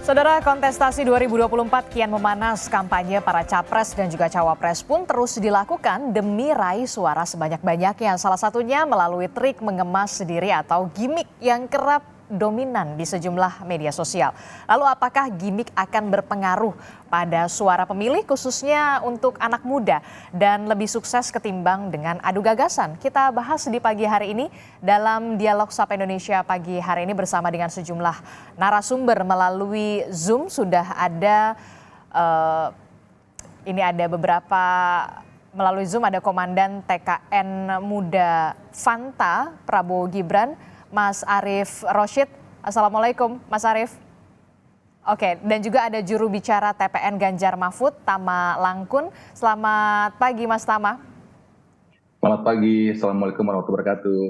Saudara, kontestasi 2024 kian memanas. Kampanye para capres dan juga cawapres pun terus dilakukan demi raih suara sebanyak-banyaknya. Salah satunya melalui trik mengemas sendiri atau gimmick yang kerap dominan di sejumlah media sosial. Lalu apakah gimmick akan berpengaruh pada suara pemilih khususnya untuk anak muda dan lebih sukses ketimbang dengan adu gagasan? Kita bahas di pagi hari ini dalam Dialog Sapa Indonesia pagi hari ini bersama dengan sejumlah narasumber melalui Zoom. Sudah ada ini ada beberapa melalui Zoom, ada Komandan TKN Muda Fanta Prabowo Gibran, Mas Arief Roshid. Assalamualaikum Mas Arief. Oke, dan juga ada juru bicara TPN Ganjar Mahfud, Tama Langkun. Selamat pagi Mas Tama. Selamat pagi, Assalamualaikum warahmatullahi wabarakatuh.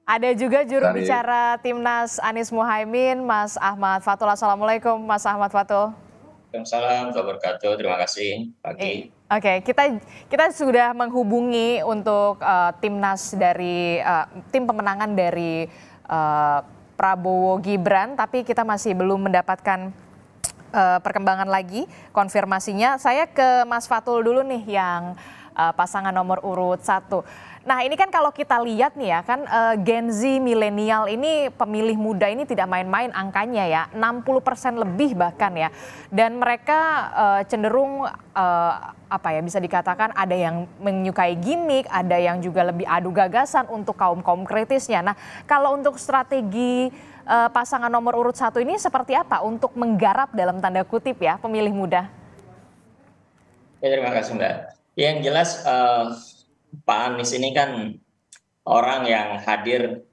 Ada juga juru bicara Timnas Anies Muhaimin, Mas Ahmad Fatul. Assalamualaikum Mas Ahmad Fatul. Waalaikumsalam warahmatullahi wabarakatuh. Terima kasih. Pagi. Oke, kita sudah menghubungi untuk Timnas dari tim pemenangan dari Prabowo Gibran, tapi kita masih belum mendapatkan perkembangan lagi konfirmasinya. Saya ke Mas Fatul dulu nih yang pasangan nomor urut 1. Nah, ini kan kalau kita lihat nih ya kan Gen Z milenial ini, pemilih muda ini tidak main-main angkanya ya, 60% lebih bahkan ya. Dan mereka cenderung bisa dikatakan ada yang menyukai gimmick, ada yang juga lebih adu gagasan untuk kaum-kaum kritisnya. Nah, kalau untuk strategi pasangan nomor urut 1 ini seperti apa untuk menggarap dalam tanda kutip ya pemilih muda? Ya, terima kasih Mbak. Yang jelas Pak Anies ini kan orang yang hadir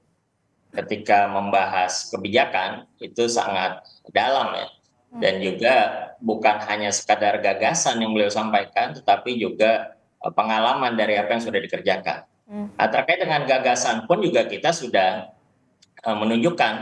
ketika membahas kebijakan itu sangat dalam ya. Dan juga bukan hanya sekadar gagasan yang beliau sampaikan, tetapi juga pengalaman dari apa yang sudah dikerjakan. Nah, terkait dengan gagasan pun juga kita sudah menunjukkan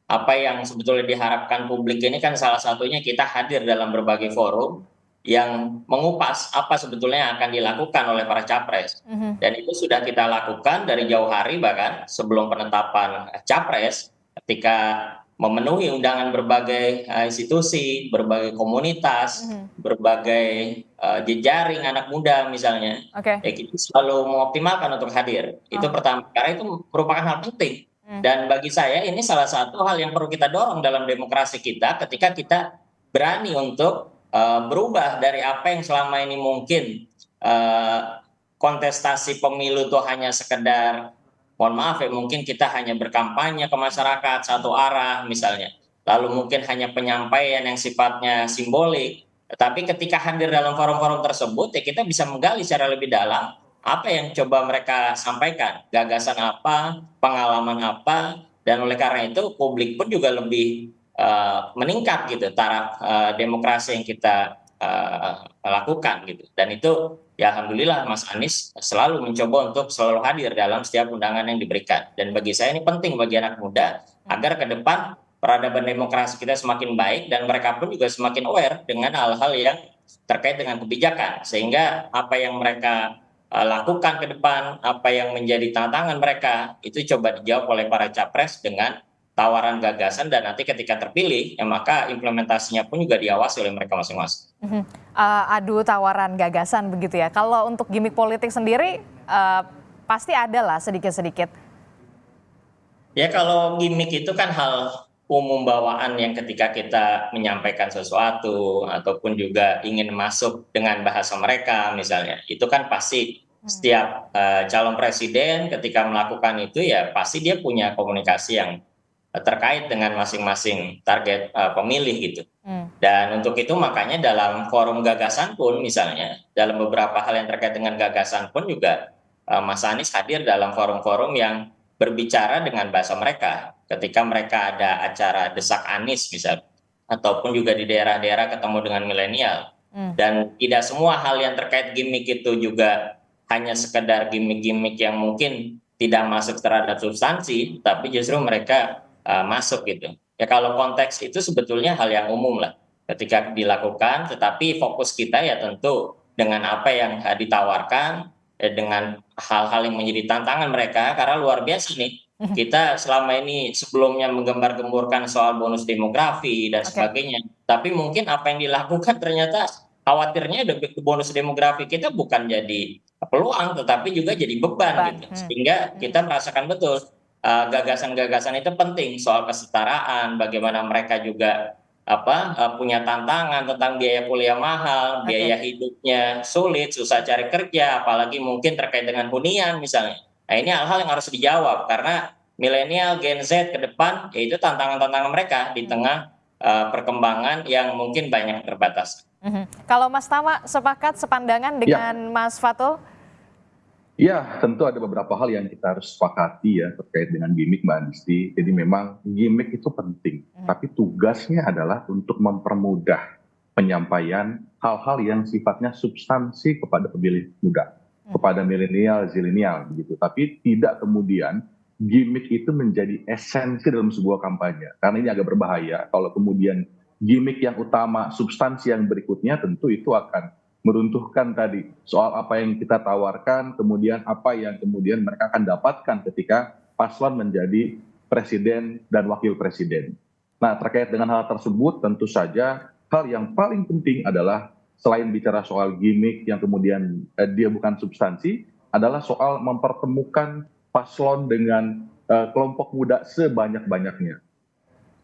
apa yang sebetulnya diharapkan publik ini kan salah satunya kita hadir dalam berbagai forum yang mengupas apa sebetulnya yang akan dilakukan oleh para capres. Dan itu sudah kita lakukan dari jauh hari, bahkan sebelum penetapan capres, ketika memenuhi undangan berbagai institusi, berbagai komunitas, berbagai jejaring anak muda misalnya. Ya, kita selalu mengoptimalkan untuk hadir. Itu pertama, karena itu merupakan hal penting. Dan bagi saya ini salah satu hal yang perlu kita dorong dalam demokrasi kita ketika kita berani untuk berubah dari apa yang selama ini mungkin kontestasi pemilu itu hanya sekedar, mohon maaf ya, mungkin kita hanya berkampanye ke masyarakat satu arah misalnya, lalu mungkin hanya penyampaian yang sifatnya simbolik. Tetapi ketika hadir dalam forum-forum tersebut ya kita bisa menggali secara lebih dalam apa yang coba mereka sampaikan, gagasan apa, pengalaman apa, dan oleh karena itu publik pun juga lebih meningkat gitu taraf demokrasi yang kita lakukan gitu. Dan itu ya alhamdulillah Mas Anies selalu mencoba untuk selalu hadir dalam setiap undangan yang diberikan. Dan bagi saya ini penting bagi anak muda agar ke depan peradaban demokrasi kita semakin baik dan mereka pun juga semakin aware dengan hal-hal yang terkait dengan kebijakan, sehingga apa yang mereka lakukan ke depan, apa yang menjadi tantangan mereka itu coba dijawab oleh para capres dengan tawaran gagasan, dan nanti ketika terpilih ya maka implementasinya pun juga diawasi oleh mereka masing-masing. Adu tawaran gagasan begitu ya. Kalau untuk gimmick politik sendiri pasti ada lah sedikit-sedikit. Ya, kalau gimmick itu kan hal umum bawaan yang ketika kita menyampaikan sesuatu ataupun juga ingin masuk dengan bahasa mereka misalnya, itu kan pasti setiap calon presiden ketika melakukan itu ya pasti dia punya komunikasi yang terkait dengan masing-masing target pemilih gitu. Dan untuk itu makanya dalam forum gagasan pun misalnya, dalam beberapa hal yang terkait dengan gagasan pun juga Mas Anies hadir dalam forum-forum yang berbicara dengan bahasa mereka. Ketika mereka ada acara Desak Anies misalnya, ataupun juga di daerah-daerah ketemu dengan milenial. Dan tidak semua hal yang terkait gimmick itu juga hanya sekedar gimmick-gimmick yang mungkin tidak masuk terhadap substansi, tapi justru mereka masuk gitu. Ya, kalau konteks itu sebetulnya hal yang umum lah ketika dilakukan, tetapi fokus kita ya tentu dengan apa yang ditawarkan, dengan hal-hal yang menjadi tantangan mereka, karena luar biasa nih Kita selama ini sebelumnya menggembar-gemburkan soal bonus demografi dan Oke. sebagainya, tapi mungkin apa yang dilakukan ternyata khawatirnya bonus demografi kita bukan jadi peluang, tetapi juga jadi beban Beban. gitu. Sehingga kita merasakan betul gagasan-gagasan itu penting soal kesetaraan, bagaimana mereka juga punya tantangan tentang biaya kuliah mahal, Oke. biaya hidupnya sulit, susah cari kerja, apalagi mungkin terkait dengan hunian misalnya. Nah, ini hal-hal yang harus dijawab karena milenial Gen Z ke depan yaitu tantangan-tantangan mereka di tengah perkembangan yang mungkin banyak terbatas. Kalau Mas Tama sepakat sepandangan Ya, dengan Mas Fatul? ya, tentu ada beberapa hal yang kita harus sepakati ya terkait dengan gimmick Mbak Adisti. Jadi memang gimmick itu penting, tapi tugasnya adalah untuk mempermudah penyampaian hal-hal yang sifatnya substansi kepada pemilih muda, kepada milenial, zilenial begitu. Tapi tidak kemudian gimmick itu menjadi esensi dalam sebuah kampanye. Karena ini agak berbahaya kalau kemudian gimmick yang utama, substansi yang berikutnya tentu itu akan meruntuhkan tadi soal apa yang kita tawarkan, kemudian apa yang kemudian mereka akan dapatkan ketika paslon menjadi presiden dan wakil presiden. Nah, terkait dengan hal tersebut, tentu saja hal yang paling penting adalah selain bicara soal gimmick yang kemudian dia bukan substansi, adalah soal mempertemukan paslon dengan kelompok muda sebanyak-banyaknya.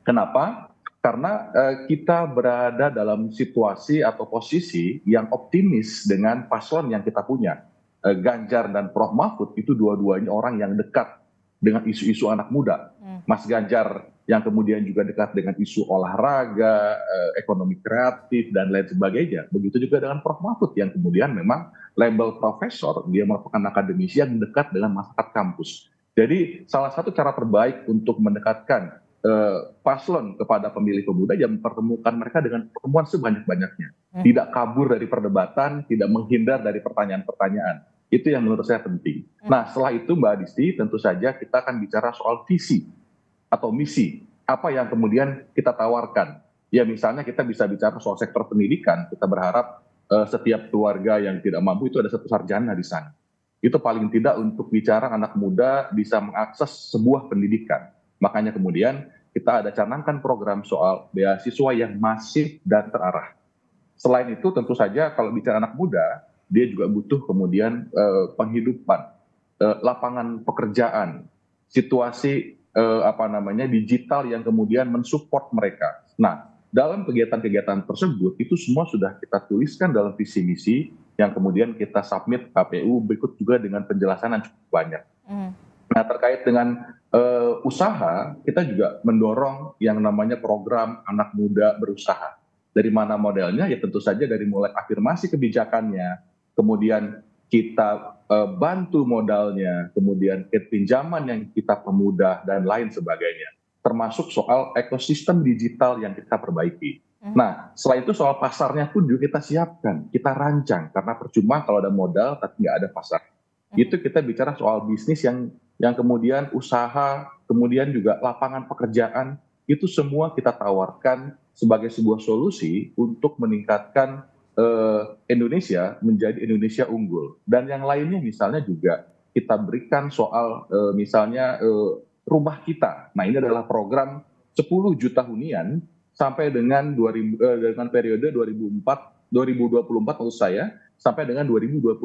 Kenapa? Karena kita berada dalam situasi atau posisi yang optimis dengan paslon yang kita punya. Ganjar dan Prof Mahfud itu dua-duanya orang yang dekat dengan isu-isu anak muda. Mas Ganjar yang kemudian juga dekat dengan isu olahraga, ekonomi kreatif, dan lain sebagainya. Begitu juga dengan Prof Mahfud yang kemudian memang label profesor, dia merupakan akademisi yang dekat dengan masyarakat kampus. Jadi salah satu cara terbaik untuk mendekatkan paslon kepada pemilih pemuda yang mempertemukan mereka dengan pertemuan sebanyak-banyaknya. Tidak kabur dari perdebatan, tidak menghindar dari pertanyaan-pertanyaan. Itu yang menurut saya penting. Nah, setelah itu Mbak Adisti, tentu saja kita akan bicara soal visi atau misi. Apa yang kemudian kita tawarkan. Ya misalnya kita bisa bicara soal sektor pendidikan. Kita berharap setiap keluarga yang tidak mampu itu ada satu sarjana di sana. Itu paling tidak untuk bicara anak muda bisa mengakses sebuah pendidikan. Makanya kemudian kita ada canangkan program soal beasiswa yang masif dan terarah. Selain itu tentu saja kalau bicara anak muda, dia juga butuh kemudian penghidupan, lapangan pekerjaan, situasi digital yang kemudian mensupport mereka. Nah, dalam kegiatan-kegiatan tersebut itu semua sudah kita tuliskan dalam visi misi yang kemudian kita submit KPU berikut juga dengan penjelasan yang cukup banyak. Nah, terkait dengan usaha, kita juga mendorong yang namanya program anak muda berusaha. Dari mana modelnya? Ya tentu saja dari mulai afirmasi kebijakannya, kemudian kita bantu modalnya, kemudian pinjaman yang kita permudah, dan lain sebagainya. Termasuk soal ekosistem digital yang kita perbaiki. Nah, setelah itu soal pasarnya pun juga kita siapkan, kita rancang. Karena percuma kalau ada modal tapi nggak ada pasar. Itu kita bicara soal bisnis yang kemudian usaha, kemudian juga lapangan pekerjaan, itu semua kita tawarkan sebagai sebuah solusi untuk meningkatkan Indonesia menjadi Indonesia unggul. Dan yang lainnya misalnya juga kita berikan soal misalnya rumah kita. Nah, ini adalah program 10 juta hunian sampai dengan dengan periode 2024 maksud saya sampai dengan 2029.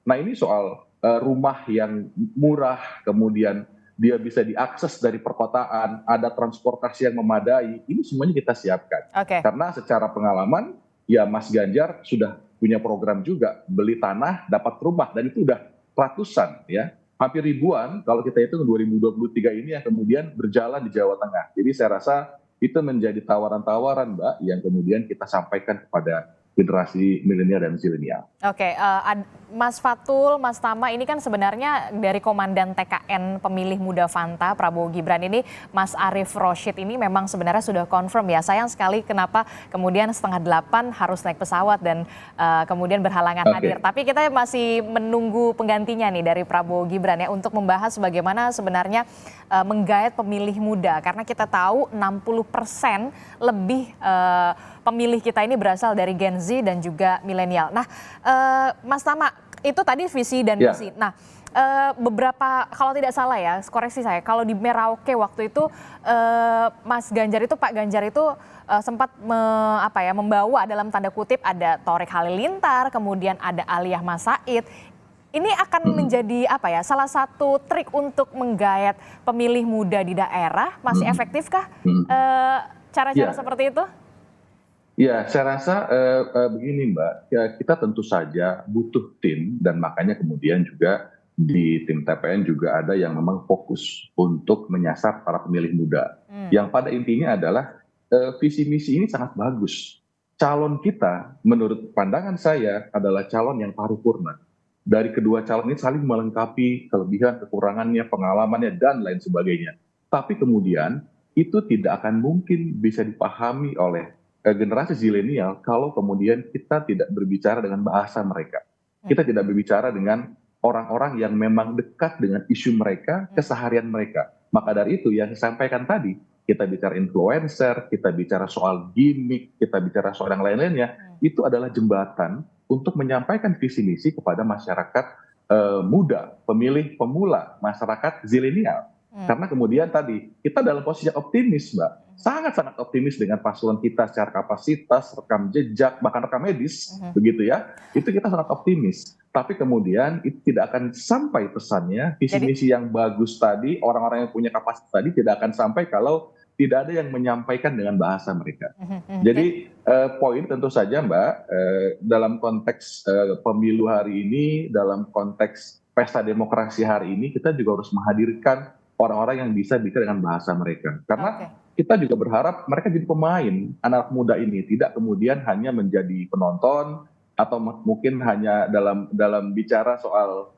Nah, ini soal rumah yang murah, kemudian dia bisa diakses dari perkotaan, ada transportasi yang memadai, ini semuanya kita siapkan. Karena secara pengalaman, ya Mas Ganjar sudah punya program juga, beli tanah, dapat rumah, dan itu udah ratusan ya, hampir ribuan kalau kita hitung 2023 ini yang kemudian berjalan di Jawa Tengah. Jadi saya rasa itu menjadi tawaran-tawaran Mbak yang kemudian kita sampaikan kepada generasi milenial dan zilenial. Oke, Mas Fatul, Mas Tama, ini kan sebenarnya dari Komandan TKN Pemilih Muda Fanta Prabowo Gibran ini, Mas Arief Roshid ini memang sebenarnya sudah confirm ya. Sayang sekali kenapa kemudian 7:30 harus naik pesawat dan kemudian berhalangan hadir. Tapi kita masih menunggu penggantinya nih dari Prabowo Gibran ya untuk membahas bagaimana sebenarnya menggait pemilih muda. Karena kita tahu 60% lebih pemilih kita ini berasal dari Gen Z dan juga milenial. Nah, Mas Tama, itu tadi visi dan misi. Nah, beberapa, kalau tidak salah ya, koreksi saya, kalau di Merauke waktu itu Mas Ganjar itu, Pak Ganjar itu sempat membawa dalam tanda kutip ada Thoriq Halilintar, kemudian ada Aliyah Mas Said. Ini akan menjadi salah satu trik untuk menggayat pemilih muda di daerah. Masih efektifkah cara-cara seperti itu? Ya, saya rasa begini Mbak, ya, kita tentu saja butuh tim dan makanya kemudian juga di tim TPN juga ada yang memang fokus untuk menyasar para pemilih muda. Yang pada intinya adalah visi misi ini sangat bagus. Calon kita menurut pandangan saya adalah calon yang paripurna. Dari kedua calon ini saling melengkapi kelebihan, kekurangannya, pengalamannya, dan lain sebagainya. Tapi kemudian itu tidak akan mungkin bisa dipahami oleh generasi zilenial kalau kemudian kita tidak berbicara dengan bahasa mereka. Kita tidak berbicara dengan orang-orang yang memang dekat dengan isu mereka, keseharian mereka. Maka dari itu yang disampaikan tadi, kita bicara influencer, kita bicara soal gimmick, kita bicara soal yang lain-lainnya, itu adalah jembatan untuk menyampaikan visi misi kepada masyarakat muda, pemilih pemula, masyarakat zilenial. Karena kemudian tadi kita dalam posisi yang optimis, Mbak, sangat-sangat optimis dengan paslon kita secara kapasitas, rekam jejak, bahkan rekam medis, begitu ya. Itu kita sangat optimis. Tapi kemudian itu tidak akan sampai pesannya, visi misi yang bagus tadi, orang-orang yang punya kapasitas tadi tidak akan sampai kalau tidak ada yang menyampaikan dengan bahasa mereka. Jadi poin tentu saja Mbak, dalam konteks pemilu hari ini, dalam konteks pesta demokrasi hari ini, kita juga harus menghadirkan orang-orang yang bisa bicara dengan bahasa mereka. Karena kita juga berharap mereka jadi pemain, anak muda ini tidak kemudian hanya menjadi penonton atau mungkin hanya dalam bicara soal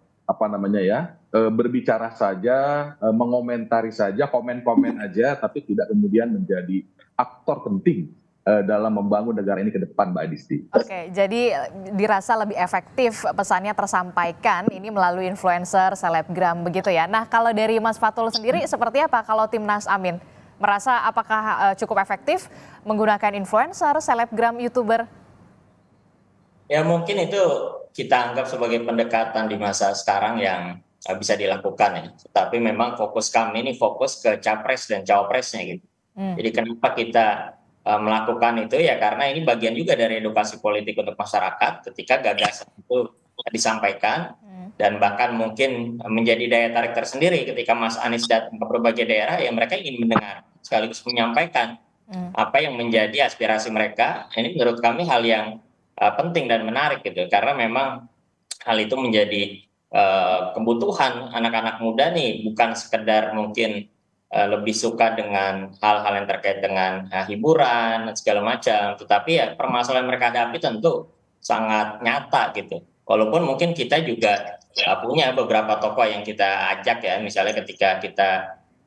berbicara saja, mengomentari saja, komen-komen aja, tapi tidak kemudian menjadi aktor penting dalam membangun negara ini ke depan, Mbak Adisti. Oke, jadi dirasa lebih efektif pesannya tersampaikan ini melalui influencer, selebgram begitu ya. Nah, kalau dari Mas Fatul sendiri seperti apa kalau Timnas Amin? Merasa apakah cukup efektif menggunakan influencer, selebgram, YouTuber? Ya mungkin itu kita anggap sebagai pendekatan di masa sekarang yang bisa dilakukan ya. Tapi memang fokus kami ini fokus ke capres dan cawapresnya gitu. Jadi kenapa kita melakukan itu ya karena ini bagian juga dari edukasi politik untuk masyarakat ketika gagasan itu disampaikan dan bahkan mungkin menjadi daya tarik tersendiri ketika Mas Anies datang ke berbagai daerah ya mereka ingin mendengar sekaligus menyampaikan apa yang menjadi aspirasi mereka. Ini menurut kami hal yang penting dan menarik gitu karena memang hal itu menjadi kebutuhan anak-anak muda nih bukan sekedar mungkin lebih suka dengan hal-hal yang terkait dengan hiburan dan segala macam, tetapi ya permasalahan mereka hadapi tentu sangat nyata gitu. Walaupun mungkin kita juga punya beberapa tokoh yang kita ajak ya, misalnya ketika kita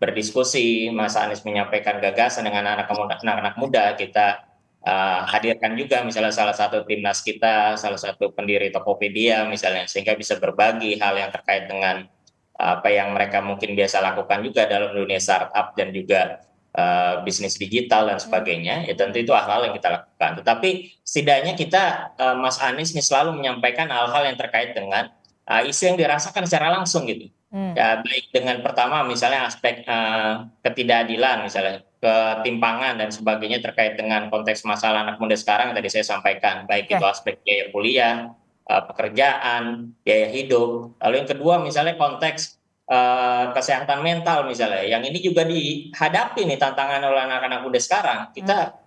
berdiskusi, Mas Anies menyampaikan gagasan dengan anak-anak muda, kita hadirkan juga misalnya salah satu timnas kita, salah satu pendiri Tokopedia misalnya, sehingga bisa berbagi hal yang terkait dengan apa yang mereka mungkin biasa lakukan juga dalam dunia startup dan juga bisnis digital dan sebagainya, ya tentu itu hal-hal yang kita lakukan. Tetapi setidaknya kita, Mas Anies nih selalu menyampaikan hal-hal yang terkait dengan isu yang dirasakan secara langsung gitu. Ya, baik dengan pertama misalnya aspek ketidakadilan misalnya, ketimpangan dan sebagainya terkait dengan konteks masalah anak muda sekarang yang tadi saya sampaikan, baik itu aspek biaya kuliah, pekerjaan, biaya hidup. Lalu yang kedua misalnya konteks kesehatan mental misalnya, yang ini juga dihadapi nih tantangan oleh anak-anak muda sekarang. Kita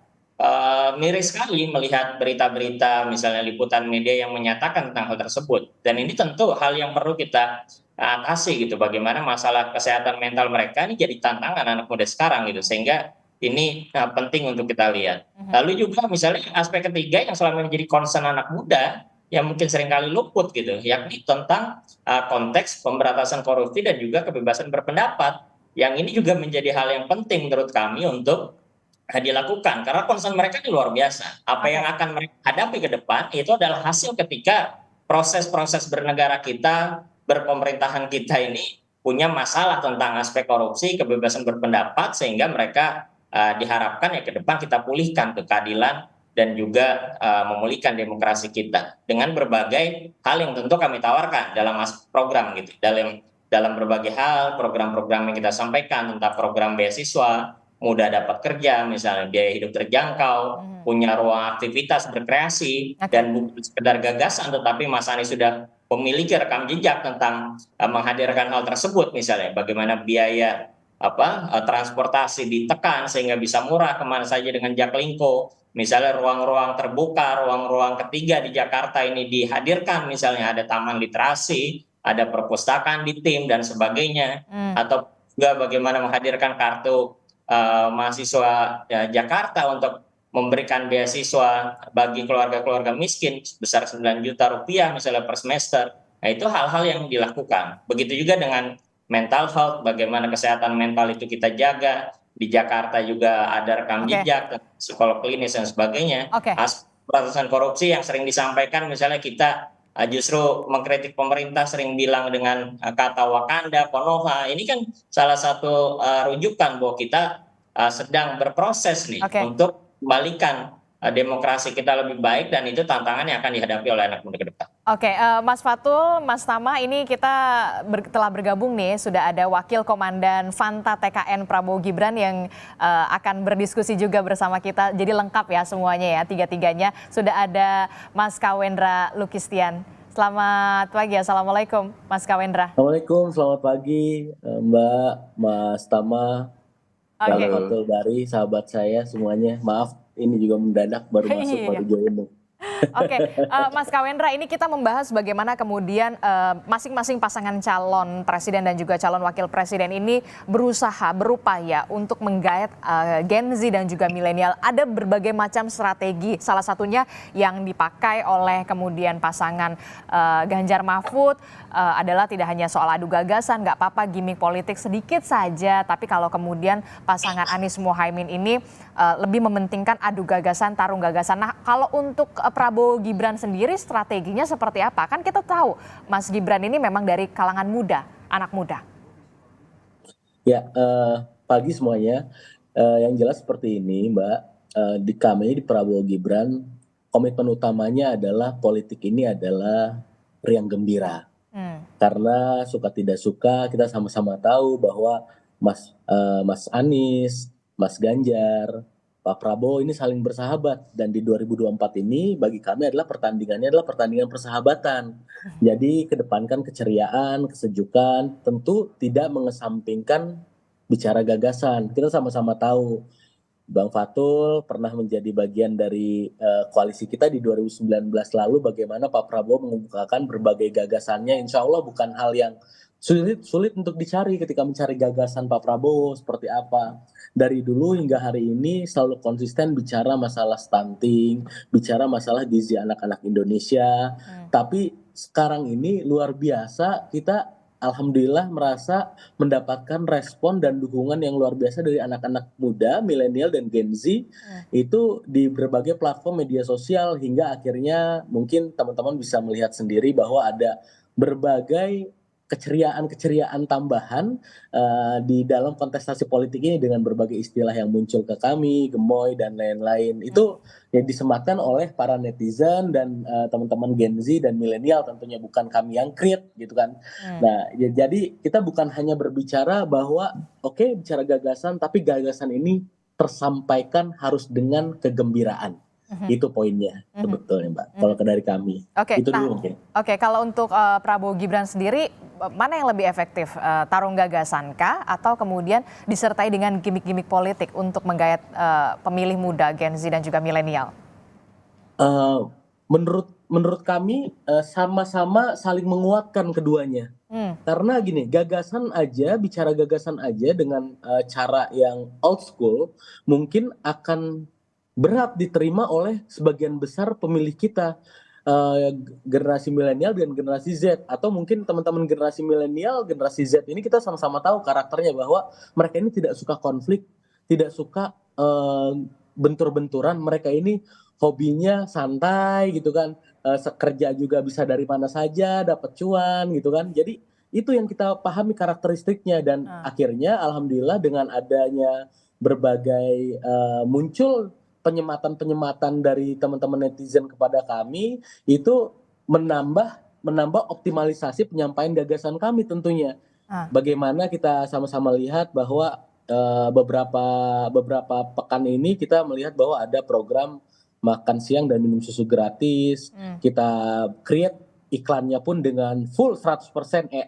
miris sekali melihat berita-berita misalnya liputan media yang menyatakan tentang hal tersebut. Dan ini tentu hal yang perlu kita atasi gitu. Bagaimana masalah kesehatan mental mereka ini jadi tantangan anak muda sekarang gitu. Sehingga ini penting untuk kita lihat. Lalu juga misalnya aspek ketiga yang selama menjadi concern anak muda yang mungkin seringkali luput gitu, yakni tentang konteks pemberantasan korupsi dan juga kebebasan berpendapat. Yang ini juga menjadi hal yang penting menurut kami untuk dilakukan karena concern mereka ini luar biasa. Apa yang akan mereka hadapi ke depan itu adalah hasil ketika proses-proses bernegara kita, berpemerintahan kita ini punya masalah tentang aspek korupsi, kebebasan berpendapat, sehingga mereka diharapkan ya ke depan kita pulihkan keadilan dan juga memulihkan demokrasi kita dengan berbagai hal yang tentu kami tawarkan dalam program gitu. Dalam berbagai hal, program-program yang kita sampaikan tentang program beasiswa, mudah dapat kerja, misalnya biaya hidup terjangkau, punya ruang aktivitas berkreasi, dan bukan sekedar gagasan, tetapi Mas Anies sudah memiliki rekam jejak tentang menghadirkan hal tersebut, misalnya bagaimana biaya transportasi ditekan sehingga bisa murah kemana saja dengan Jaklingko, misalnya ruang-ruang terbuka, ruang-ruang ketiga di Jakarta ini dihadirkan, misalnya ada taman literasi, ada perpustakaan di tim dan sebagainya, atau juga bagaimana menghadirkan kartu mahasiswa Jakarta untuk memberikan beasiswa bagi keluarga-keluarga miskin sebesar 9 juta rupiah misalnya per semester. Nah, itu hal-hal yang dilakukan. Begitu juga dengan mental health, bagaimana kesehatan mental itu kita jaga. Di Jakarta juga ada rekam jejak, psikolog klinis dan sebagainya. Pemberantasan korupsi yang sering disampaikan, misalnya kita justru mengkritik pemerintah sering bilang dengan kata Wakanda, Konoha. Ini kan salah satu rujukan bahwa kita sedang berproses nih untuk kembalikan demokrasi kita lebih baik, dan itu tantangan yang akan dihadapi oleh anak muda ke depan. Mas Fatul, Mas Tama, ini kita telah bergabung nih, sudah ada Wakil Komandan Fanta TKN Prabowo Gibran yang akan berdiskusi juga bersama kita. Jadi lengkap ya semuanya ya, tiga-tiganya. Sudah ada Mas Kawendra Lukistian. Selamat pagi, Assalamualaikum Mas Kawendra. Assalamualaikum, selamat pagi Mbak, Mas Tama, Mbak Fatul Bari, sahabat saya semuanya. Maaf, ini juga mendadak baru masuk, baru join. Mas Kawendra, ini kita membahas bagaimana kemudian masing-masing pasangan calon presiden dan juga calon wakil presiden ini berusaha, berupaya untuk menggait Gen Z dan juga milenial. Ada berbagai macam strategi, salah satunya yang dipakai oleh kemudian pasangan Ganjar Mahfud adalah tidak hanya soal adu gagasan, nggak apa-apa gimmick politik sedikit saja, tapi kalau kemudian pasangan Anies Muhaimin ini lebih mementingkan adu gagasan, tarung gagasan. Nah, kalau untuk Prabowo Gibran sendiri strateginya seperti apa? Kan kita tahu Mas Gibran ini memang dari kalangan muda, anak muda. Ya, pagi semuanya. Yang jelas seperti ini, Mbak. Di kami di Prabowo Gibran, komitmen utamanya adalah politik ini adalah riang gembira. Karena suka tidak suka kita sama-sama tahu bahwa Mas Anies, Mas Ganjar, Pak Prabowo ini saling bersahabat, dan di 2024 ini bagi kami adalah pertandingannya adalah pertandingan persahabatan. Jadi kedepankan keceriaan, kesejukan, tentu tidak mengesampingkan bicara gagasan. Kita sama-sama tahu Bang Fatul pernah menjadi bagian dari koalisi kita di 2019 lalu, bagaimana Pak Prabowo mengemukakan berbagai gagasannya. Insya Allah bukan hal yang sulit untuk dicari ketika mencari gagasan Pak Prabowo seperti apa. Dari dulu hingga hari ini selalu konsisten bicara masalah stunting, bicara masalah gizi anak-anak Indonesia. Tapi sekarang ini luar biasa, kita alhamdulillah merasa mendapatkan respon dan dukungan yang luar biasa dari anak-anak muda, milenial dan Gen Z itu di berbagai platform media sosial, hingga akhirnya mungkin teman-teman bisa melihat sendiri bahwa ada berbagai keceriaan tambahan di dalam kontestasi politik ini dengan berbagai istilah yang muncul ke kami, gemoy dan lain-lain. Itu yang disematkan oleh para netizen dan teman-teman Gen Z dan milenial, tentunya bukan kami yang create gitu kan. Nah, ya, jadi kita bukan hanya berbicara bahwa bicara gagasan, tapi gagasan ini tersampaikan harus dengan kegembiraan. Itu poinnya sebetulnya, Mbak. Kalau dari kami. Itu dulu mungkin. Kalau untuk Prabowo Gibran sendiri, mana yang lebih efektif? Tarung gagasan kah atau kemudian disertai dengan gimmick-gimmick politik untuk menggait pemilih muda, Gen Z dan juga milenial? Menurut kami sama-sama saling menguatkan keduanya. Karena gini, bicara gagasan aja dengan cara yang old school mungkin akan berat diterima oleh sebagian besar pemilih kita, generasi milenial dan generasi Z, atau mungkin teman-teman generasi milenial, generasi Z ini kita sama-sama tahu karakternya bahwa mereka ini tidak suka konflik, tidak suka bentur-benturan. Mereka ini hobinya santai gitu kan, kerja juga bisa dari mana saja dapat cuan gitu kan. Jadi itu yang kita pahami karakteristiknya, dan akhirnya alhamdulillah dengan adanya berbagai muncul penyematan dari teman-teman netizen kepada kami itu menambah optimalisasi penyampaian gagasan kami tentunya. Ah. Bagaimana kita sama-sama lihat bahwa beberapa pekan ini kita melihat bahwa ada program makan siang dan minum susu gratis. Kita create iklannya pun dengan full 100%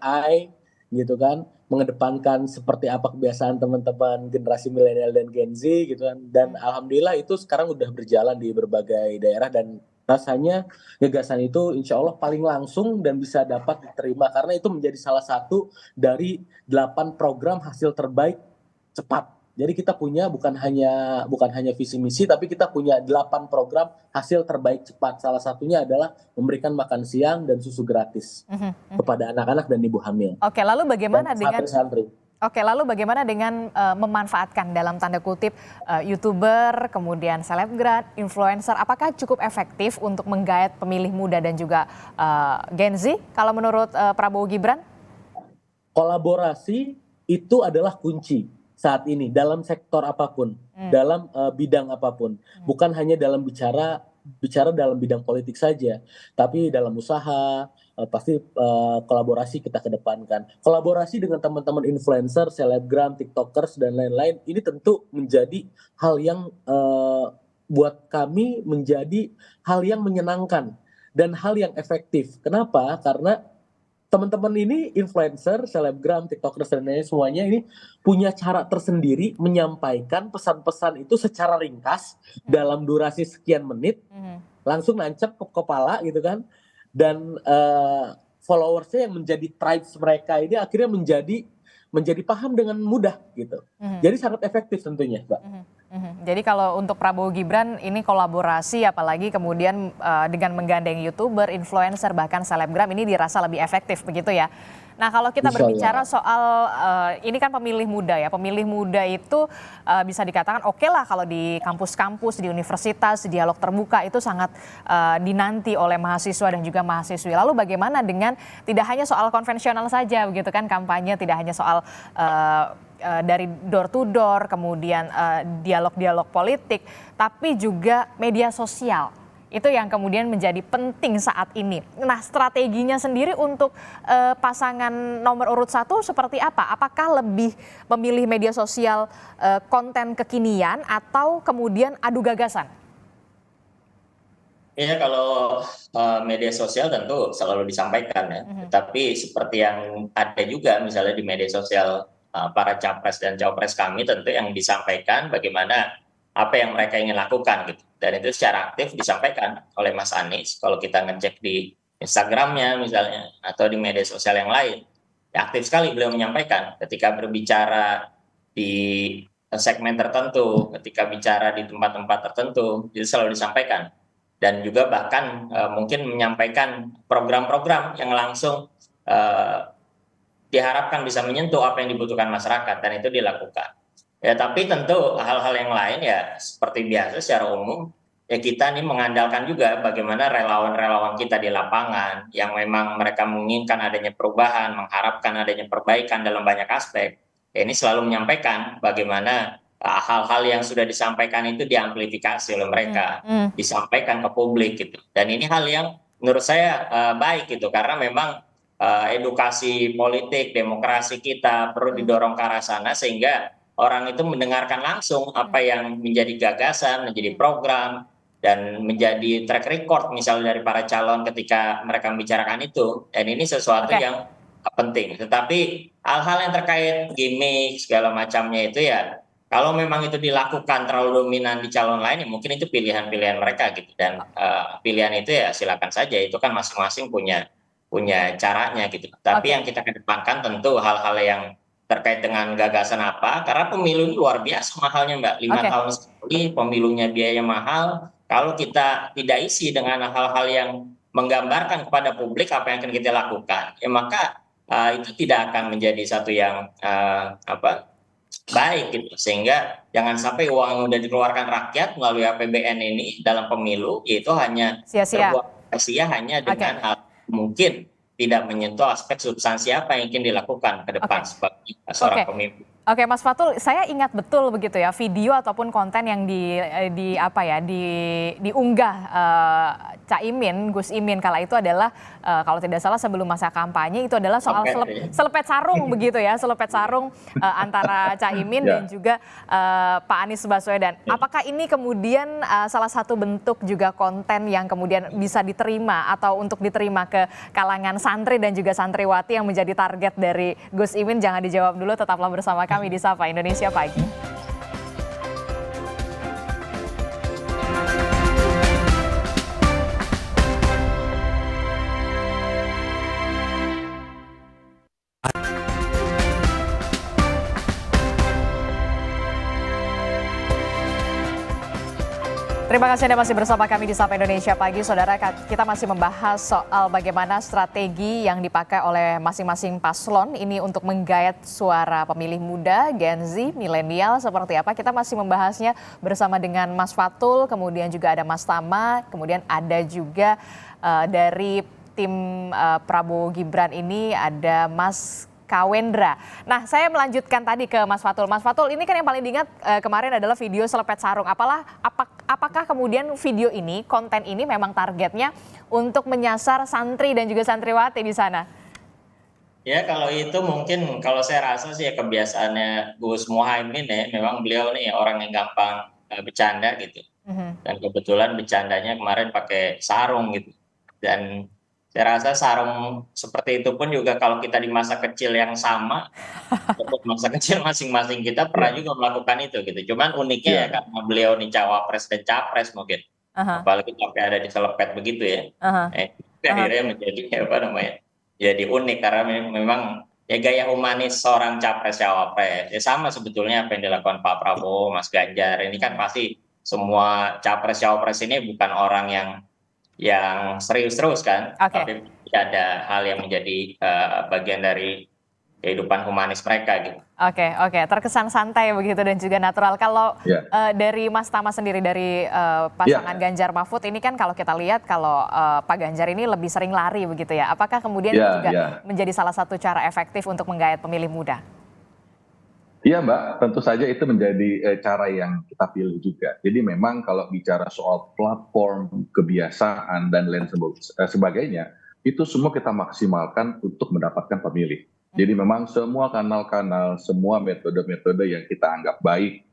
AI gitu kan, mengedepankan seperti apa kebiasaan teman-teman generasi milenial dan Gen Z gitu kan. Dan alhamdulillah itu sekarang udah berjalan di berbagai daerah dan rasanya gagasan itu insya Allah paling langsung dan bisa dapat diterima karena itu menjadi salah satu dari 8 program hasil terbaik cepat. Jadi kita punya bukan hanya visi misi tapi kita punya 8 program hasil terbaik cepat. Salah satunya adalah memberikan makan siang dan susu gratis kepada anak-anak dan ibu hamil. Oke, lalu bagaimana Dan dengan santri-santri. Oke, lalu bagaimana dengan memanfaatkan dalam tanda kutip YouTuber, kemudian selebgram, influencer, apakah cukup efektif untuk menggait pemilih muda dan juga Gen Z kalau menurut Prabowo Gibran? Kolaborasi itu adalah kunci saat ini dalam sektor apapun, dalam bidang apapun, bukan hanya dalam bicara dalam bidang politik saja, tapi dalam usaha pasti kolaborasi kita kedepankan. Kolaborasi dengan teman-teman influencer, selebgram, tiktokers dan lain-lain ini tentu menjadi hal yang buat kami menjadi hal yang menyenangkan dan hal yang efektif. Kenapa? Karena teman-teman ini influencer, selebgram, tiktokers dan lain semuanya ini punya cara tersendiri menyampaikan pesan-pesan itu secara ringkas dalam durasi sekian menit, langsung nancep ke kepala gitu kan, dan followersnya yang menjadi tribes mereka ini akhirnya menjadi paham dengan mudah gitu. Jadi sangat efektif tentunya, Mbak. Jadi kalau untuk Prabowo Gibran ini kolaborasi apalagi kemudian dengan menggandeng YouTuber, influencer bahkan selebgram ini dirasa lebih efektif begitu ya. Nah kalau kita berbicara soal ini kan pemilih muda ya, pemilih muda itu bisa dikatakan oke lah kalau di kampus-kampus, di universitas, dialog terbuka itu sangat dinanti oleh mahasiswa dan juga mahasiswi. Lalu bagaimana dengan tidak hanya soal konvensional saja begitu kan kampanye, tidak hanya soal dari door to door, kemudian dialog-dialog politik, tapi juga media sosial. Itu yang kemudian menjadi penting saat ini. Nah, strateginya sendiri untuk pasangan nomor urut 1 seperti apa? Apakah lebih memilih media sosial konten kekinian atau kemudian adu gagasan? Iya, kalau media sosial tentu selalu disampaikan ya. Tapi seperti yang ada juga misalnya di media sosial para capres dan cawapres kami tentu yang disampaikan bagaimana apa yang mereka ingin lakukan gitu. Dan itu secara aktif disampaikan oleh Mas Anies. Kalau kita ngecek di Instagramnya misalnya atau di media sosial yang lain, ya aktif sekali beliau menyampaikan ketika berbicara di segmen tertentu, ketika bicara di tempat-tempat tertentu, itu selalu disampaikan. Dan juga bahkan mungkin menyampaikan program-program yang langsung diharapkan bisa menyentuh apa yang dibutuhkan masyarakat, dan itu dilakukan. Ya, tapi tentu hal-hal yang lain ya seperti biasa secara umum ya kita nih mengandalkan juga bagaimana relawan-relawan kita di lapangan yang memang mereka menginginkan adanya perubahan, mengharapkan adanya perbaikan dalam banyak aspek. Ya, ini selalu menyampaikan bagaimana hal-hal yang sudah disampaikan itu diamplifikasi oleh mereka, disampaikan ke publik gitu. Dan ini hal yang menurut saya baik gitu karena memang edukasi politik, demokrasi kita perlu didorong ke arah sana sehingga orang itu mendengarkan langsung apa yang menjadi gagasan, menjadi program, dan menjadi track record misalnya dari para calon ketika mereka membicarakan itu. Dan ini sesuatu yang penting. Tetapi hal-hal yang terkait gimmick segala macamnya itu ya, kalau memang itu dilakukan terlalu dominan di calon lain, ya mungkin itu pilihan-pilihan mereka gitu. Dan pilihan itu ya silakan saja, itu kan masing-masing punya caranya gitu. Tapi yang kita kedepankan tentu hal-hal yang terkait dengan gagasan apa, karena pemilu ini luar biasa mahalnya Mbak, 5 tahun sekali, pemilunya biaya mahal, kalau kita tidak isi dengan hal-hal yang menggambarkan kepada publik apa yang akan kita lakukan, ya maka itu tidak akan menjadi satu yang baik gitu, sehingga jangan sampai uang yang sudah dikeluarkan rakyat melalui APBN ini dalam pemilu, itu hanya terbuang sia-sia hanya dengan hal mungkin tidak menyentuh aspek substansi apa yang ingin dilakukan ke depan sebagai seorang pemimpin. Oke, Mas Fatul, saya ingat betul begitu ya video ataupun konten yang diunggah Caimin, Gus Imin kala itu adalah kalau tidak salah sebelum masa kampanye itu adalah soal selepet sarung begitu ya, selepet sarung antara Caimin dan juga Pak Anies Baswedan. Apakah ini kemudian salah satu bentuk juga konten yang kemudian bisa diterima atau untuk diterima ke kalangan santri dan juga santriwati yang menjadi target dari Gus Imin? Jangan dijawab dulu, tetaplah bersama kami di Sapa Indonesia Pagi. Terima kasih Anda masih bersama kami di Sapa Indonesia Pagi. Saudara, kita masih membahas soal bagaimana strategi yang dipakai oleh masing-masing paslon ini untuk menggayat suara pemilih muda, Gen Z, milenial seperti apa. Kita masih membahasnya bersama dengan Mas Fatul, kemudian juga ada Mas Tama, kemudian ada juga dari tim Prabowo Gibran ini ada Mas Kawendra. Nah, saya melanjutkan tadi ke Mas Fatul. Mas Fatul, ini kan yang paling diingat kemarin adalah video selepet sarung. Apakah kemudian video ini, konten ini memang targetnya untuk menyasar santri dan juga santriwati di sana? Ya, kalau itu mungkin kalau saya rasa sih ya kebiasaannya Gus Muhaimin ya, memang beliau nih orang yang gampang bercanda gitu. Dan kebetulan bercandanya kemarin pakai sarung gitu. Dan saya rasa sarung seperti itu pun juga kalau kita di masa kecil yang sama, ataupun masa kecil masing-masing kita pernah juga melakukan itu gitu. Cuman uniknya ya karena beliau nih cawapres dan capres mungkin, apalagi sampai ada di selepet begitu ya, akhirnya menjadi jadi unik karena memang ya gaya humanis seorang capres cawapres. Ya sama sebetulnya apa yang dilakukan Pak Prabowo, Mas Ganjar. Ini kan pasti semua capres cawapres ini bukan orang yang serius terus kan, tapi ada hal yang menjadi bagian dari kehidupan humanis mereka gitu. Oke, terkesan santai begitu dan juga natural. Kalau dari Mas Tama sendiri dari pasangan Ganjar Mahfud ini kan kalau kita lihat kalau Pak Ganjar ini lebih sering lari begitu ya. Apakah kemudian ini juga menjadi salah satu cara efektif untuk menggayat pemilih muda? Iya Mbak, tentu saja itu menjadi cara yang kita pilih juga. Jadi memang kalau bicara soal platform, kebiasaan, dan lain sebagainya, itu semua kita maksimalkan untuk mendapatkan pemilih. Jadi memang semua kanal-kanal, semua metode-metode yang kita anggap baik,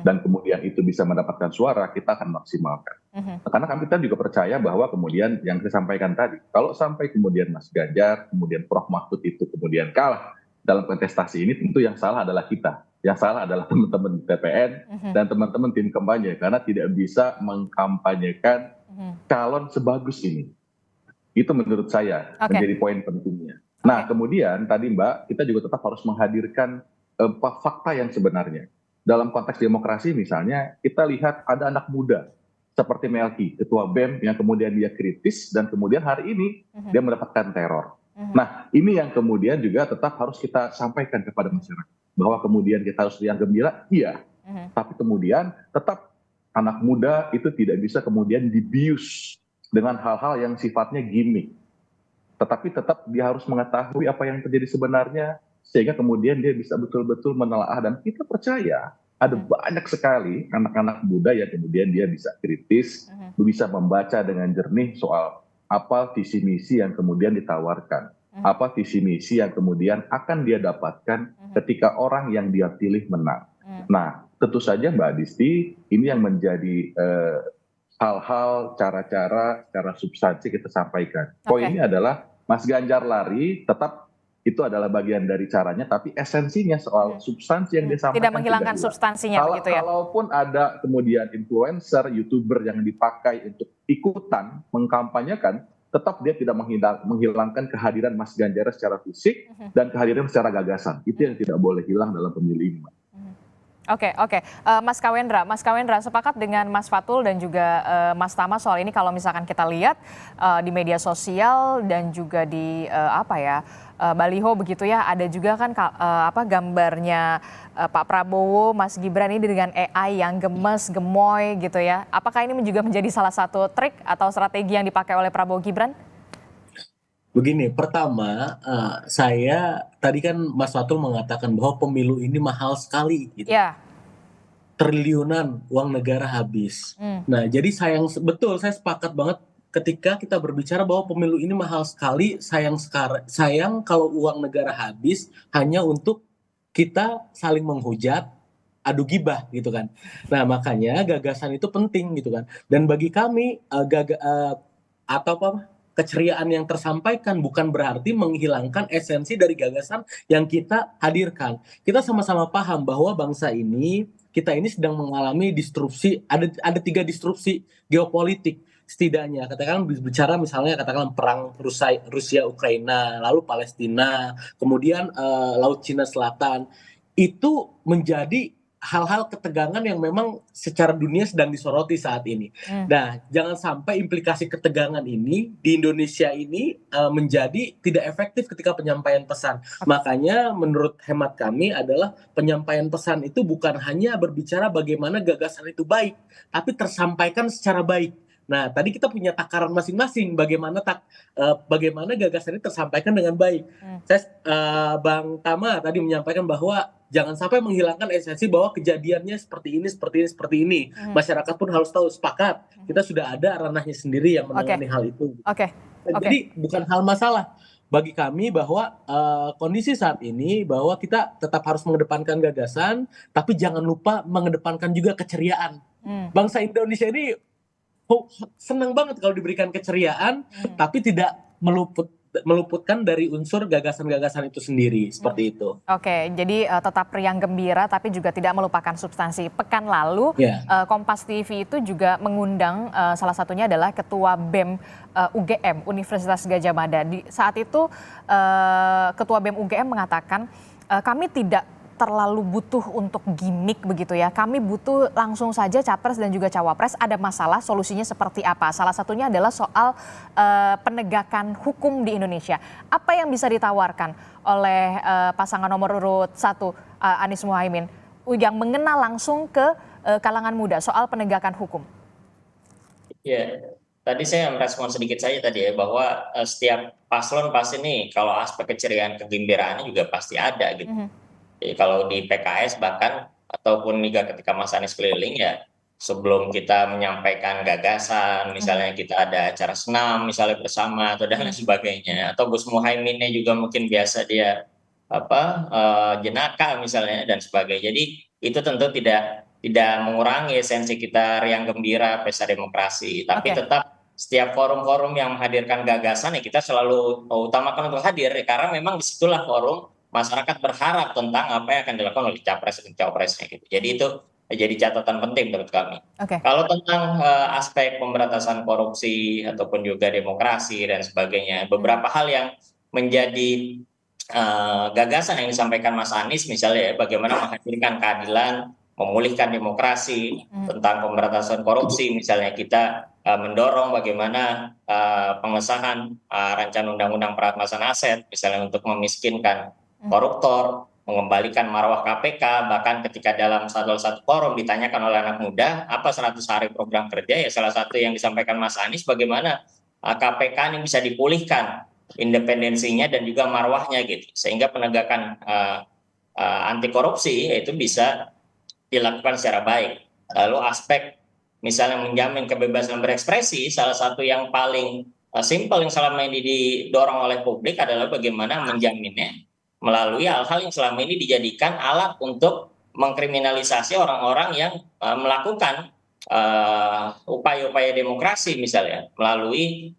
dan kemudian itu bisa mendapatkan suara, kita akan maksimalkan. Karena kita juga percaya bahwa kemudian yang saya sampaikan tadi, kalau sampai kemudian Mas Ganjar, kemudian Prof Mahfud itu kemudian kalah, dalam kontestasi ini tentu yang salah adalah kita. Yang salah adalah teman-teman TPN dan teman-teman tim kampanye karena tidak bisa mengkampanyekan calon sebagus ini. Itu menurut saya menjadi poin pentingnya. Nah, kemudian tadi Mbak, kita juga tetap harus menghadirkan fakta yang sebenarnya. Dalam konteks demokrasi misalnya, kita lihat ada anak muda seperti Melki, ketua BEM yang kemudian dia kritis dan kemudian hari ini dia mendapatkan teror. Nah, ini yang kemudian juga tetap harus kita sampaikan kepada masyarakat. Bahwa kemudian kita harus riang gembira, iya. Tapi kemudian tetap anak muda itu tidak bisa kemudian dibius dengan hal-hal yang sifatnya gimmick. Tetapi tetap dia harus mengetahui apa yang terjadi sebenarnya, sehingga kemudian dia bisa betul-betul menelaah. Dan kita percaya ada banyak sekali anak-anak muda yang kemudian dia bisa kritis, bisa membaca dengan jernih soal apa visi misi yang kemudian ditawarkan, apa visi misi yang kemudian akan dia dapatkan ketika orang yang dia pilih menang. Nah, tentu saja Mbak Disti, ini yang menjadi hal-hal, cara-cara, secara substansi kita sampaikan. Poinnya adalah Mas Ganjar lari, tetap itu adalah bagian dari caranya, tapi esensinya soal substansi yang disampaikan tidak menghilangkan substansinya begitu ya. Kalaupun ada kemudian influencer, YouTuber yang dipakai untuk ikutan mengkampanyekan, tetap dia tidak menghilangkan kehadiran Mas Ganjar secara fisik dan kehadiran secara gagasan. Itu yang tidak boleh hilang dalam pemilu ini. Oke. Mas Kawendra sepakat dengan Mas Fatul dan juga Mas Tama soal ini. Kalau misalkan kita lihat di media sosial dan juga di baliho begitu ya, ada juga kan gambarnya Pak Prabowo, Mas Gibran ini dengan AI yang gemes, gemoy gitu ya. Apakah ini juga menjadi salah satu trik atau strategi yang dipakai oleh Prabowo Gibran? Begini, pertama, saya tadi kan Mas Fatul mengatakan bahwa pemilu ini mahal sekali gitu. Ya. Triliunan uang negara habis. Nah, jadi betul saya sepakat banget ketika kita berbicara bahwa pemilu ini mahal sekali, sayang kalau uang negara habis hanya untuk kita saling menghujat, adu gibah gitu kan. Nah, makanya gagasan itu penting gitu kan. Dan bagi kami atau apa keceriaan yang tersampaikan bukan berarti menghilangkan esensi dari gagasan yang kita hadirkan. Kita sama-sama paham bahwa kita ini sedang mengalami disrupsi, ada 3 disrupsi geopolitik setidaknya. Katakan bicara misalnya katakan perang Rusia Ukraina, lalu Palestina, kemudian Laut Cina Selatan, itu menjadi hal-hal ketegangan yang memang secara dunia sedang disoroti saat ini. Nah, jangan sampai implikasi ketegangan ini di Indonesia ini menjadi tidak efektif ketika penyampaian pesan. Makanya menurut hemat kami adalah penyampaian pesan itu bukan hanya berbicara bagaimana gagasan itu baik, tapi tersampaikan secara baik. Nah, tadi kita punya takaran masing-masing bagaimana gagasan ini tersampaikan dengan baik. Bang Tama tadi menyampaikan bahwa jangan sampai menghilangkan esensi bahwa kejadiannya seperti ini. Masyarakat pun harus tahu, sepakat. Kita sudah ada ranahnya sendiri yang menangani hal itu. Jadi bukan hal masalah bagi kami bahwa kondisi saat ini bahwa kita tetap harus mengedepankan gagasan, tapi jangan lupa mengedepankan juga keceriaan. Bangsa Indonesia ini senang banget kalau diberikan keceriaan, tapi tidak meluputkan dari unsur gagasan-gagasan itu sendiri, seperti itu. Oke, jadi tetap riang gembira tapi juga tidak melupakan substansi. Pekan lalu Kompas TV itu juga mengundang salah satunya adalah Ketua BEM UGM Universitas Gadjah Mada. Saat itu Ketua BEM UGM mengatakan kami tidak terlalu butuh untuk gimmick begitu ya. Kami butuh langsung saja capres dan juga cawapres. Ada masalah, solusinya seperti apa? Salah satunya adalah soal penegakan hukum di Indonesia. Apa yang bisa ditawarkan oleh pasangan nomor urut 1 Anies Muhaimin yang mengenal langsung ke kalangan muda soal penegakan hukum? Ya, tadi saya merespon sedikit saja tadi ya bahwa setiap paslon pasti nih kalau aspek keceriaan kegembiraannya juga pasti ada gitu. Jadi kalau di PKS bahkan ataupun juga ketika Mas Anies keliling ya sebelum kita menyampaikan gagasan, misalnya kita ada acara senam misalnya bersama atau dan lain sebagainya, atau Gus Muhaiminnya juga mungkin biasa dia jenaka misalnya dan sebagainya. Jadi itu tentu tidak mengurangi esensi kita riang gembira pesta demokrasi, tapi tetap setiap forum-forum yang menghadirkan gagasan ya kita selalu utamakan untuk hadir karena memang disitulah forum masyarakat berharap tentang apa yang akan dilakukan oleh capres dan cawapresnya gitu. Jadi itu jadi catatan penting menurut kami. Kalau tentang aspek pemberantasan korupsi ataupun juga demokrasi dan sebagainya, beberapa hal yang menjadi gagasan yang disampaikan Mas Anies misalnya ya, bagaimana menghadirkan keadilan, memulihkan demokrasi, tentang pemberantasan korupsi misalnya kita mendorong bagaimana pengesahan rancangan undang-undang perampasan aset misalnya untuk memiskinkan koruptor, mengembalikan marwah KPK, bahkan ketika dalam satu forum ditanyakan oleh anak muda, apa 100 hari program kerja, ya salah satu yang disampaikan Mas Anies bagaimana KPK ini bisa dipulihkan independensinya dan juga marwahnya gitu, sehingga penegakan anti korupsi itu bisa dilakukan secara baik. Lalu aspek misalnya menjamin kebebasan berekspresi, salah satu yang paling simpel yang selama ini didorong oleh publik adalah bagaimana menjaminnya melalui hal-hal yang selama ini dijadikan alat untuk mengkriminalisasi orang-orang yang melakukan upaya-upaya demokrasi misalnya melalui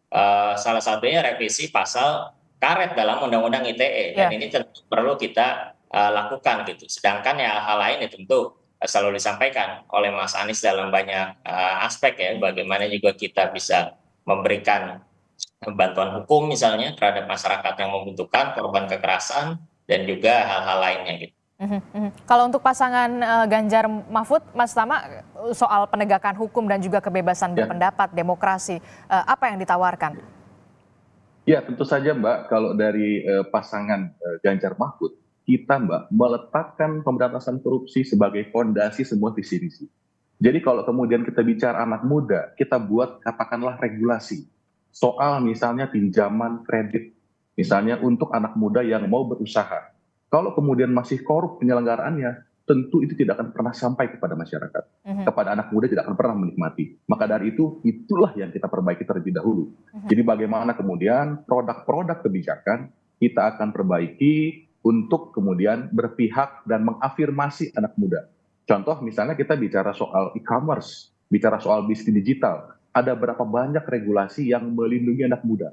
salah satunya revisi pasal karet dalam Undang-Undang ITE dan ini tentu perlu kita lakukan gitu. Sedangkan ya hal lain ya tentu selalu disampaikan oleh Mas Anies dalam banyak aspek ya, bagaimana juga kita bisa memberikan bantuan hukum misalnya terhadap masyarakat yang membutuhkan korban kekerasan dan juga hal-hal lainnya gitu. Kalau untuk pasangan Ganjar Mahfud, Mas Tama, soal penegakan hukum dan juga kebebasan berpendapat, demokrasi, apa yang ditawarkan? Ya tentu saja Mbak, kalau dari pasangan Ganjar Mahfud, kita Mbak meletakkan pemberantasan korupsi sebagai fondasi semua visi misi. Jadi kalau kemudian kita bicara anak muda, kita buat katakanlah regulasi soal misalnya pinjaman kredit Misalnya untuk anak muda yang mau berusaha. Kalau kemudian masih korup penyelenggaraannya, tentu itu tidak akan pernah sampai kepada masyarakat. Kepada anak muda tidak akan pernah menikmati. Maka dari itu, itulah yang kita perbaiki terlebih dahulu. Jadi bagaimana kemudian produk-produk kebijakan kita akan perbaiki untuk kemudian berpihak dan mengafirmasi anak muda. Contoh misalnya kita bicara soal e-commerce, bicara soal bisnis digital. Ada berapa banyak regulasi yang melindungi anak muda?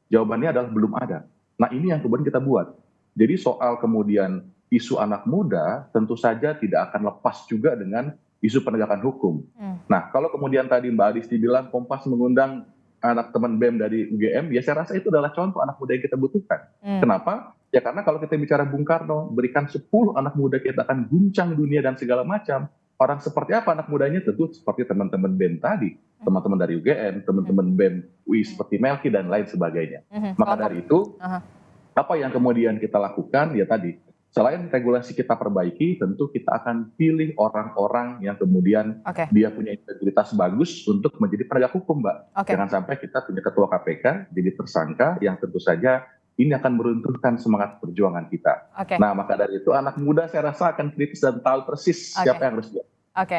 Jawabannya adalah belum ada. Nah ini yang kemudian kita buat. Jadi soal kemudian isu anak muda tentu saja tidak akan lepas juga dengan isu penegakan hukum. Nah kalau kemudian tadi Mbak Adisti bilang Kompas mengundang anak teman BEM dari UGM, ya saya rasa itu adalah contoh anak muda yang kita butuhkan. Kenapa? Ya karena kalau kita bicara Bung Karno, berikan 10 anak muda kita akan guncang dunia dan segala macam. Orang seperti apa anak mudanya? Tentu seperti teman-teman BEM tadi, teman-teman dari UGM, teman-teman BEM UI seperti Melki dan lain sebagainya. Maka dari itu, apa yang kemudian kita lakukan? Ya tadi, selain regulasi kita perbaiki, tentu kita akan pilih orang-orang yang kemudian dia punya integritas bagus untuk menjadi penegak hukum, Mbak. Jangan sampai kita punya ketua KPK jadi tersangka yang tentu saja ini akan meruntuhkan semangat perjuangan kita. Nah, maka dari itu anak muda saya rasa akan kritis dan tahu persis siapa yang harus dia.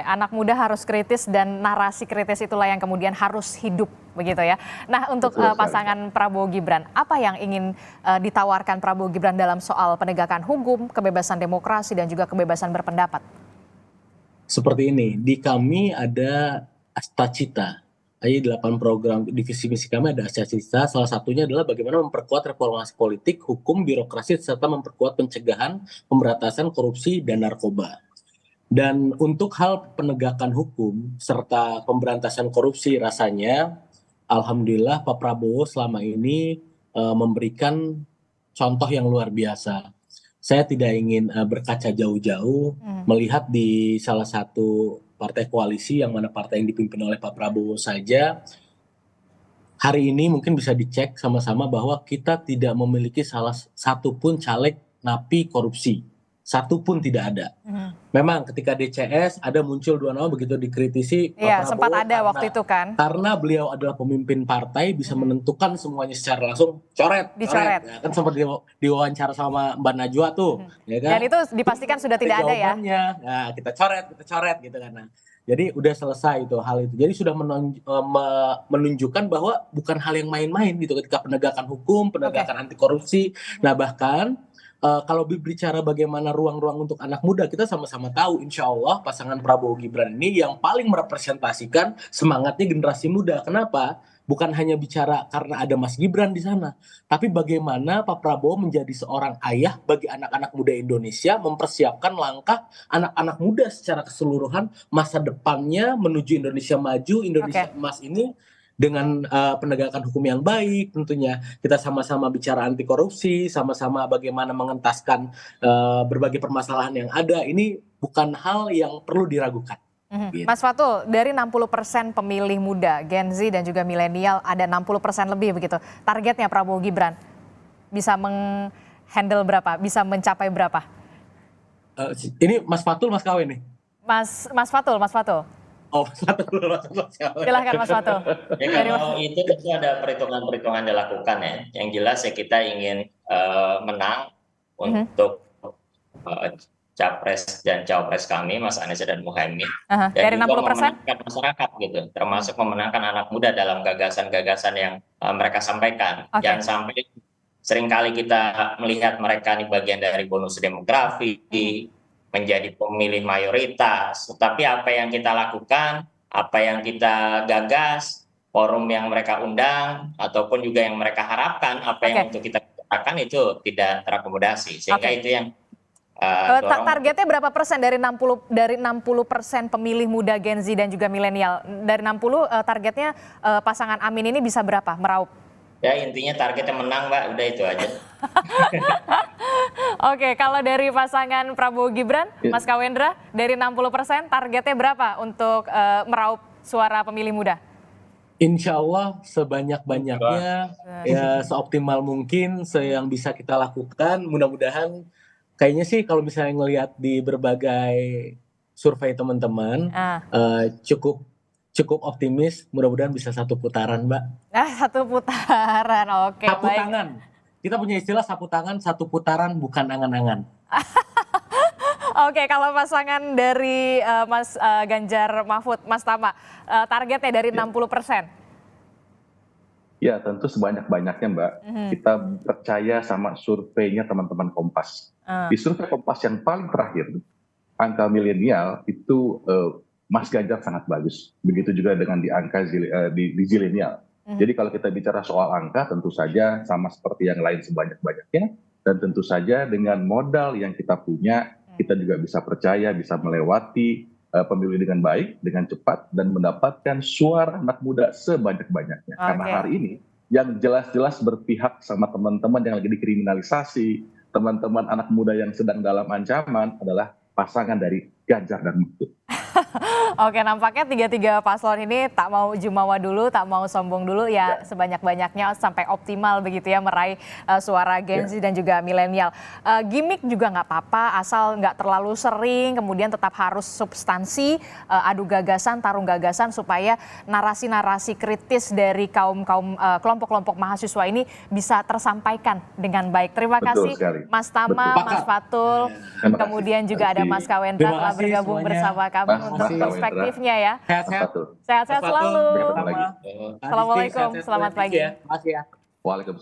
Anak muda harus kritis dan narasi kritis itulah yang kemudian harus hidup begitu ya. Nah untuk pasangan Prabowo Gibran, apa yang ingin ditawarkan Prabowo Gibran dalam soal penegakan hukum, kebebasan demokrasi dan juga kebebasan berpendapat? Seperti ini, di kami ada Astacita. Jadi 8 program divisi misi kami ada Astacita, salah satunya adalah bagaimana memperkuat reformasi politik, hukum, birokrasi, serta memperkuat pencegahan, pemberantasan korupsi dan narkoba. Dan untuk hal penegakan hukum serta pemberantasan korupsi rasanya alhamdulillah Pak Prabowo selama ini memberikan contoh yang luar biasa. Saya tidak ingin berkaca jauh-jauh melihat di salah satu partai koalisi yang mana partai yang dipimpin oleh Pak Prabowo saja hari ini mungkin bisa dicek sama-sama bahwa kita tidak memiliki salah satu pun caleg napi korupsi. Satu pun tidak ada. Memang ketika DCS ada muncul 2 nama begitu dikritisi. Iya, sempat ada waktu itu kan. Karena beliau adalah pemimpin partai bisa menentukan semuanya secara langsung dicoret. Ya, kan sempat diwawancara sama Mbak Najwa tuh. Ya kan? Dan itu dipastikan sudah tidak ada ya. Nah, kita coret gitu kan. Nah, jadi udah selesai itu hal itu. Jadi sudah menunjukkan bahwa bukan hal yang main-main gitu ketika penegakan hukum, penegakan anti korupsi. Nah bahkan kalau berbicara bagaimana ruang-ruang untuk anak muda, kita sama-sama tahu insya Allah pasangan Prabowo Gibran ini yang paling merepresentasikan semangatnya generasi muda. Kenapa? Bukan hanya bicara karena ada Mas Gibran di sana, tapi bagaimana Pak Prabowo menjadi seorang ayah bagi anak-anak muda Indonesia, mempersiapkan langkah anak-anak muda secara keseluruhan masa depannya menuju Indonesia maju, Indonesia emas ini dengan penegakan hukum yang baik tentunya. Kita sama-sama bicara anti korupsi, sama-sama bagaimana mengentaskan berbagai permasalahan yang ada. Ini bukan hal yang perlu diragukan. Gitu. Mas Fatul, dari 60% pemilih muda, Gen Z dan juga milenial ada 60% lebih begitu. Targetnya Prabowo Gibran bisa menghandle berapa? Bisa mencapai berapa? Ini Mas Fatul, Mas Kawin nih? Mas Fatul. Oh, Mas Fatul. Silahkan Mas Fatul. Ya kalau itu tentu ada perhitungan-perhitungan dilakukan ya. Yang jelas ya kita ingin menang untuk capres dan cawapres kami, Mas Anies dan Muhaimin. Dan dari juga 60%? memenangkan masyarakat gitu, termasuk memenangkan anak muda dalam gagasan-gagasan yang mereka sampaikan. Jangan sampai seringkali kita melihat mereka ini bagian dari bonus demografi, menjadi pemilih mayoritas, tapi apa yang kita lakukan, apa yang kita gagas, forum yang mereka undang, ataupun juga yang mereka harapkan, apa yang untuk kita katakan itu tidak terakomodasi, sehingga itu yang targetnya berapa persen dari 60% pemilih muda Gen Z dan juga milenial? Dari 60 targetnya pasangan Amin ini bisa berapa meraup? Ya intinya targetnya menang Mbak, udah itu aja. Oke, kalau dari pasangan Prabowo Gibran, Mas Kawendra, dari 60% targetnya berapa untuk meraup suara pemilih muda? Insya Allah sebanyak-banyaknya, ya seoptimal mungkin, yang bisa kita lakukan. Mudah-mudahan, kayaknya sih kalau misalnya ngelihat di berbagai survei teman-teman, cukup optimis, mudah-mudahan bisa 1 putaran, Mbak. 1 putaran, oke. Sapu tangan. kita punya istilah sapu tangan satu putaran bukan angan-angan. Oke, kalau pasangan dari Mas Ganjar Mahfud, Mas Tama, targetnya dari 60%. Ya, tentu sebanyak-banyaknya, Mbak. Kita percaya sama surveinya teman-teman Kompas. Di survei Kompas yang paling terakhir, angka milenial itu Mas Ganjar sangat bagus. Begitu juga dengan di angka di zilenial. Jadi kalau kita bicara soal angka, tentu saja sama seperti yang lain sebanyak-banyaknya. Dan tentu saja dengan modal yang kita punya, kita juga bisa percaya, bisa melewati pemilu dengan baik, dengan cepat, dan mendapatkan suara anak muda sebanyak-banyaknya. Karena hari ini yang jelas-jelas berpihak sama teman-teman yang lagi dikriminalisasi, teman-teman anak muda yang sedang dalam ancaman adalah pasangan dari Ganjar dan Mahfud. Oke, nampaknya tiga-tiga paslon ini tak mau jumawa dulu, tak mau sombong dulu ya, sebanyak-banyaknya sampai optimal begitu ya meraih suara Gen Z dan juga milenial. Gimik juga nggak apa-apa, asal nggak terlalu sering, kemudian tetap harus substansi, adu gagasan, tarung gagasan supaya narasi-narasi kritis dari kelompok-kelompok mahasiswa ini bisa tersampaikan dengan baik. Terima kasih Mas Tama, Mas Fatul, kemudian juga ada Mas Kawendra telah bergabung bersama kami untuk perspektifnya ya. Sehat-sehat selalu. Assalamualaikum, selamat pagi. Waalaikumsalam.